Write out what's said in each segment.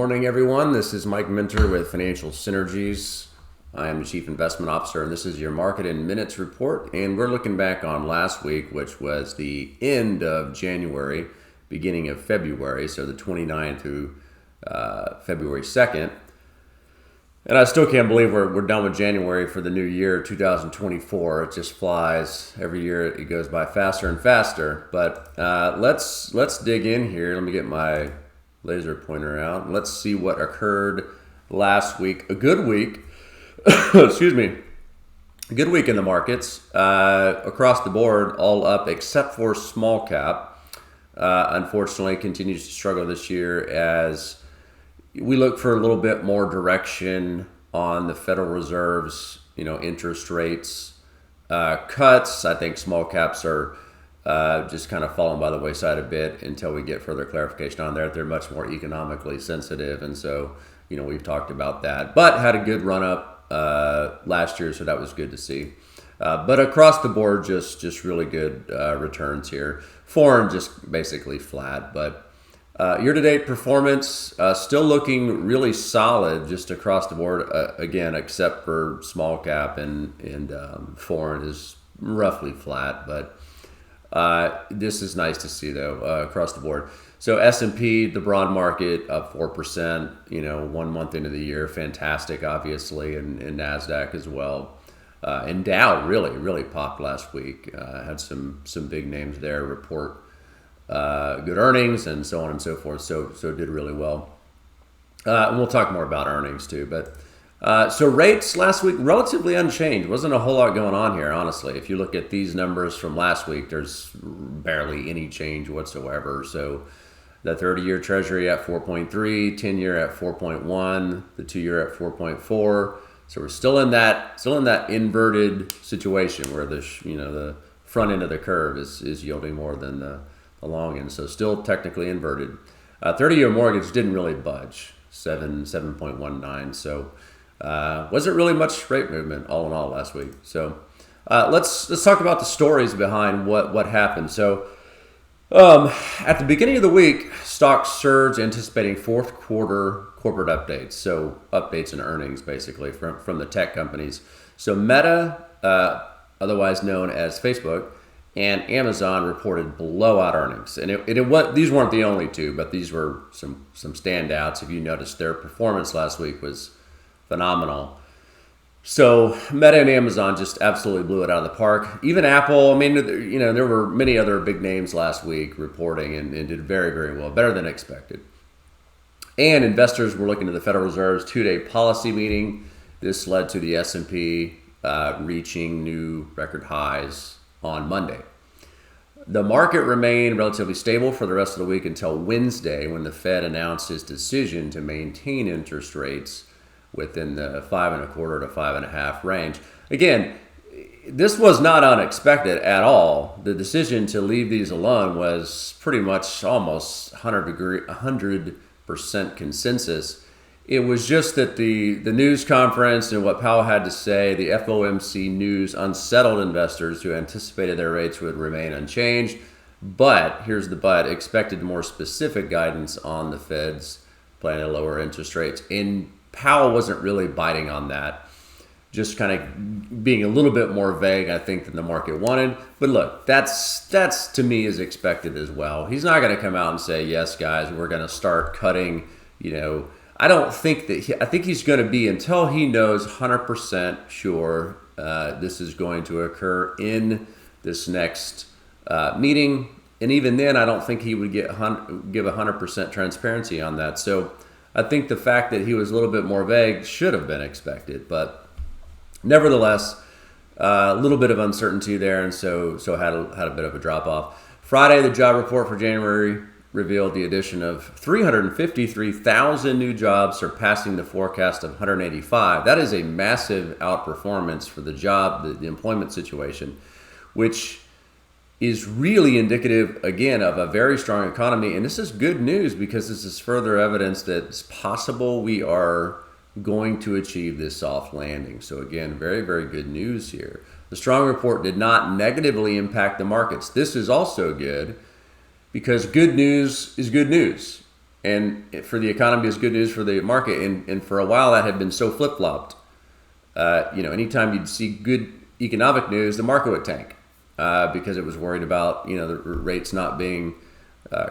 morning, everyone. This is Mike Minter with Financial Synergies. I am the Chief Investment Officer, and this is your Market in Minutes report. And we're looking back on last week, which was the end of January, beginning of February, so the 29th through February 2nd. And I still can't believe we're done with January for the new year, 2024. It just flies. Every year it goes by faster and faster. But let's dig in here. Let me get my laser pointer out. Let's see what occurred last week. A good week. Excuse me. A good week in the markets. Across the board, all up except for small cap. Unfortunately, continues to struggle this year as we look for a little bit more direction on the Federal Reserve's, interest rates cuts. I think small caps are just kind of falling by the wayside a bit until we get further clarification on there. They're much more economically sensitive, and so we've talked about that. But had a good run up last year, so that was good to see. But across the board, just really good returns here. Foreign just basically flat, but year-to-date performance still looking really solid just across the board, again, except for small cap and foreign is roughly flat. But this is nice to see, though, across the board. So S&P, the broad market, up 4%, 1 month into the year. Fantastic, obviously, and NASDAQ as well. And Dow really popped last week. Had some big names there report good earnings and so on and so forth. So did really well. And we'll talk more about earnings too. But so rates last week relatively unchanged. Wasn't a whole lot going on here, honestly. If you look at these numbers from last week, there's barely any change whatsoever. So the 30-year Treasury at 4.3, 10-year at 4.1, the 2-year at 4.4. So we're still in that inverted situation where the front end of the curve is yielding more than the long end, so still technically inverted. 30-year mortgage didn't really budge, 7.19. So wasn't really much rate movement all in all last week. So let's talk about the stories behind what happened. So at the beginning of the week, stocks surged anticipating fourth quarter corporate updates. So updates and earnings basically from the tech companies. So Meta, otherwise known as Facebook, and Amazon reported blowout earnings. And these weren't the only two, but these were some standouts. If you noticed, their performance last week was phenomenal. So Meta and Amazon just absolutely blew it out of the park. Even Apple, there were many other big names last week reporting and did very, very well, better than expected. And investors were looking to the Federal Reserve's 2-day policy meeting. This led to the S&P reaching new record highs on Monday. The market remained relatively stable for the rest of the week until Wednesday, when the Fed announced its decision to maintain interest rates within the 5.25 to 5.5 range. Again, this was not unexpected at all. The decision to leave these alone was pretty much almost 100% consensus. It was just that the news conference and what Powell had to say, the FOMC news unsettled investors who anticipated their rates would remain unchanged. But, here's the but, expected more specific guidance on the Fed's plan to lower interest rates. And Powell wasn't really biting on that, just kind of being a little bit more vague, I think, than the market wanted. But look, that's to me is expected as well. He's not going to come out and say, yes, guys, we're going to start cutting, I don't think that I think he's going to be, until he knows 100% sure this is going to occur in this next meeting. And even then, I don't think he would give 100% transparency on that. So I think the fact that he was a little bit more vague should have been expected. But nevertheless, a little bit of uncertainty there, and so had a bit of a drop off. Friday, the job report for January revealed the addition of 353,000 new jobs, surpassing the forecast of 185. That is a massive outperformance for the employment situation, which is really indicative, again, of a very strong economy. And this is good news because this is further evidence that it's possible we are going to achieve this soft landing. So again, very, very good news here. The strong report did not negatively impact the markets. This is also good, because good news is good news. And for the economy is good news for the market. And for a while that had been so flip-flopped. Anytime you'd see good economic news, the market would tank because it was worried about, the rates not being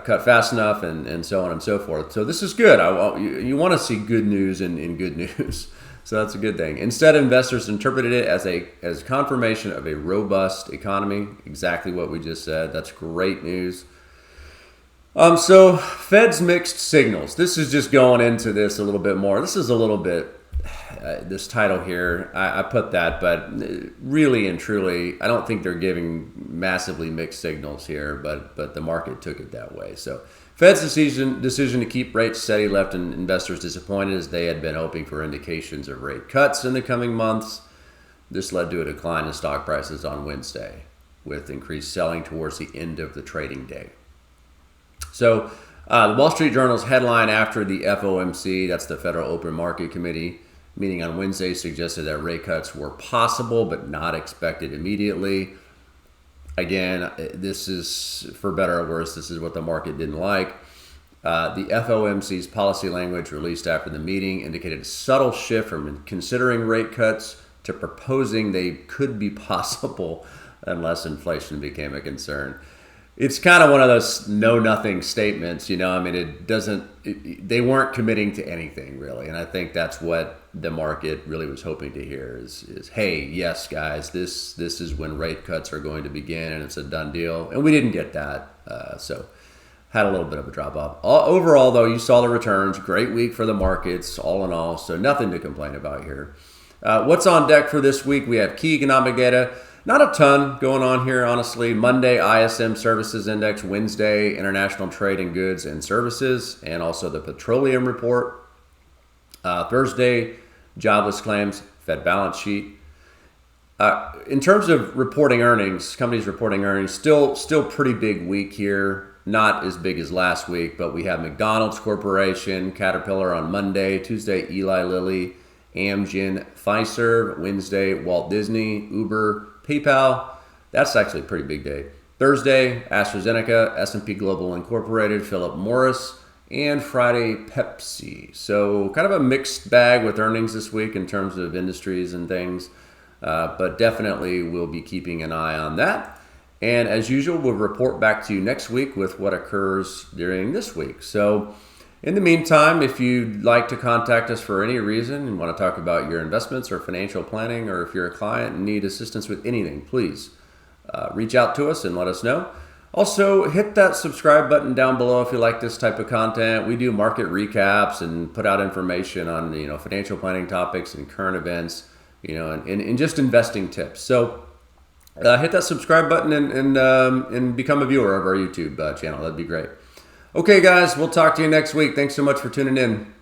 cut fast enough and so on and so forth. So this is good. You want to see good news in good news. So that's a good thing. Instead, investors interpreted it as confirmation of a robust economy. Exactly what we just said. That's great news. So Fed's mixed signals. This is just going into this a little bit more. This is a little bit, this title here, I put that, but really and truly, I don't think they're giving massively mixed signals here, but the market took it that way. So Fed's decision to keep rates steady left investors disappointed as they had been hoping for indications of rate cuts in the coming months. This led to a decline in stock prices on Wednesday, with increased selling towards the end of the trading day. So the Wall Street Journal's headline after the FOMC, that's the Federal Open Market Committee, meeting on Wednesday suggested that rate cuts were possible but not expected immediately. Again, this is, for better or worse, this is what the market didn't like. The FOMC's policy language released after the meeting indicated a subtle shift from considering rate cuts to proposing they could be possible unless inflation became a concern. It's kind of one of those know-nothing statements, they weren't committing to anything really. And I think that's what the market really was hoping to hear is hey, yes, guys, this is when rate cuts are going to begin and it's a done deal. And we didn't get that. So had a little bit of a drop off. Overall, though, you saw the returns. Great week for the markets, all in all. So nothing to complain about here. What's on deck for this week? We have key economic data. Not a ton going on here, honestly. Monday, ISM Services Index. Wednesday, International Trade in Goods and Services, and also the Petroleum Report. Thursday, Jobless Claims, Fed Balance Sheet. In terms of reporting earnings, companies reporting earnings, still pretty big week here. Not as big as last week, but we have McDonald's Corporation, Caterpillar on Monday, Tuesday, Eli Lilly, Amgen, Fiserv, Wednesday, Walt Disney, Uber, PayPal. That's actually a pretty big day. Thursday, AstraZeneca, S&P Global Incorporated, Philip Morris, and Friday, Pepsi. So kind of a mixed bag with earnings this week in terms of industries and things, but definitely we'll be keeping an eye on that. And as usual, we'll report back to you next week with what occurs during this week. So in the meantime, if you'd like to contact us for any reason and want to talk about your investments or financial planning, or if you're a client and need assistance with anything, please reach out to us and let us know. Also, hit that subscribe button down below if you like this type of content. We do market recaps and put out information on financial planning topics and current events, and just investing tips. So hit that subscribe button and become a viewer of our YouTube channel. That'd be great. Okay, guys, we'll talk to you next week. Thanks so much for tuning in.